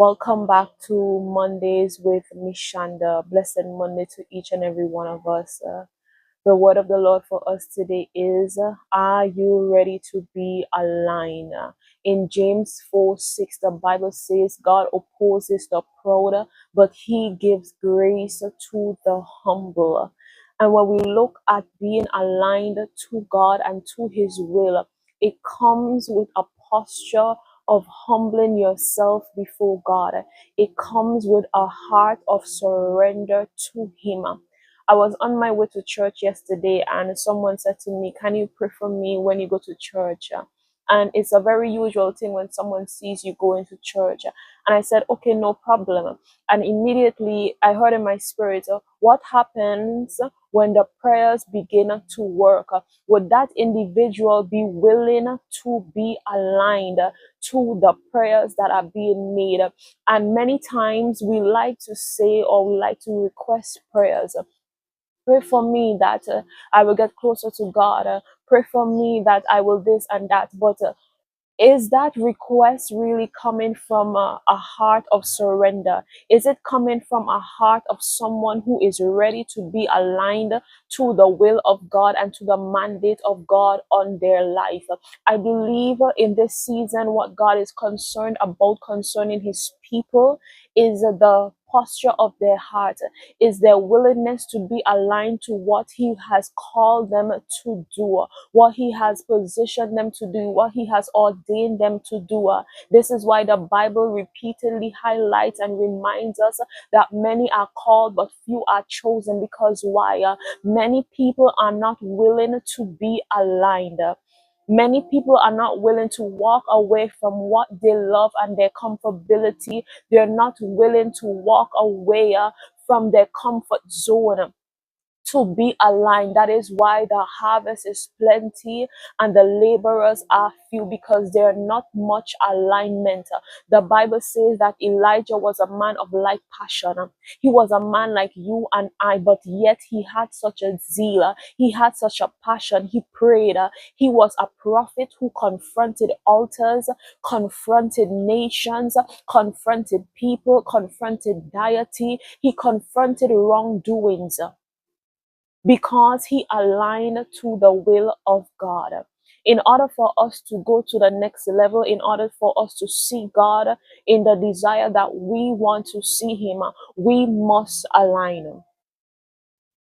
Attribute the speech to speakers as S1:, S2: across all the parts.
S1: Welcome back to Mondays with Michanda. Blessed Monday to each and every one of us. The word of the Lord for us today is, are you ready to be aligned? In James 4:6, the Bible says, God opposes the proud, but he gives grace to the humble. And when we look at being aligned to God and to his will, it comes with a posture of humbling yourself before God. It comes with a heart of surrender to him. I was on my way to church yesterday and someone said to me, can you pray for me when you go to church? And it's a very usual thing when someone sees you going to church. And I said, okay, no problem. And immediately I heard in my spirit, what happens when the prayers begin to work? Would that individual be willing to be aligned to the prayers that are being made? And many times we like to say or we like to request prayers. Pray for me that I will get closer to God. Pray for me that I will this and that. But is that request really coming from a heart of surrender? Is it coming from a heart of someone who is ready to be aligned to the will of God and to the mandate of God on their life? I believe in this season, what God is concerned about concerning his people is the posture of their heart, is their willingness to be aligned to what he has called them to do, what he has positioned them to do, what he has ordained them to do. This is why the Bible repeatedly highlights and reminds us that many are called but few are chosen. Because why? Many people are not willing to be aligned. Many people are not willing to walk away from what they love and their comfortability. They're not willing to walk away from their comfort zone to be aligned. That is why the harvest is plenty and the laborers are few, because there are not much alignment. The Bible says that Elijah was a man of like passion. He was a man like you and I, but yet he had such a zeal. He had such a passion. He prayed. He was a prophet who confronted altars, confronted nations, confronted people, confronted deity. He confronted wrongdoings, because he aligned to the will of God. In order for us to go to the next level, in order for us to see God in the desire that we want to see him, we must align.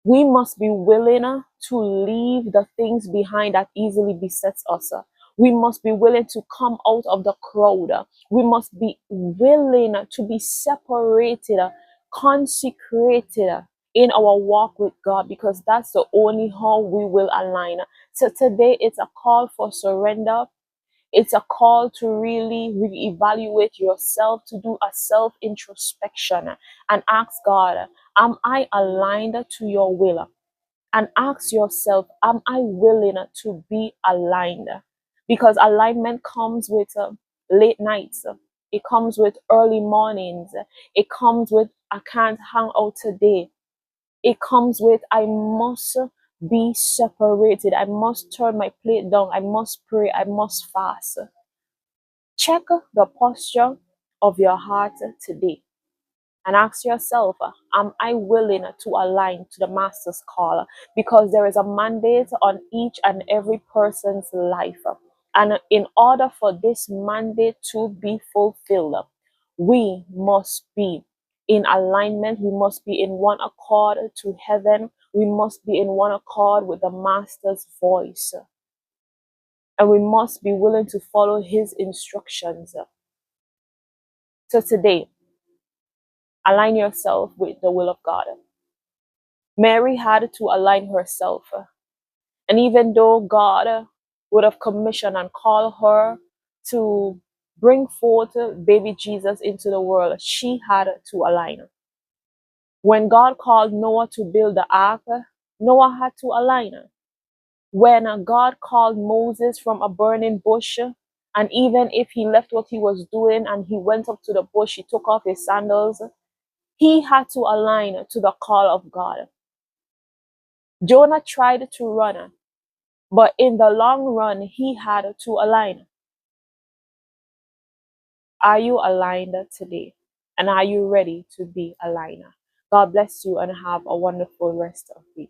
S1: We must be willing to leave the things behind that easily besets us. We must be willing to come out of the crowd. We must be willing to be separated, consecrated in our walk with God, because that's the only how we will align. So today it's a call for surrender. It's a call to really reevaluate yourself, to do a self introspection and ask God, am I aligned to your will? And ask yourself, am I willing to be aligned? Because alignment comes with late nights. It comes with early mornings. It comes with, I can't hang out today. It comes with, I must be separated. I must turn my plate down. I must pray. I must fast. Check the posture of your heart today and ask yourself, am I willing to align to the master's call? Because there is a mandate on each and every person's life. And in order for this mandate to be fulfilled, we must be in alignment. We must be in one accord to heaven. We must be in one accord with the master's voice. And we must be willing to follow his instructions. So today, align yourself with the will of God. Mary had to align herself. And even though God would have commissioned and called her to bring forth baby Jesus into the world, she had to align. When God called Noah to build the ark, Noah had to align. When God called Moses from a burning bush, and even if he left what he was doing and he went up to the bush, he took off his sandals, he had to align to the call of God. Jonah tried to run, but in the long run, he had to align. Are you aligned today? And are you ready to be a liner? God bless you and have a wonderful rest of week.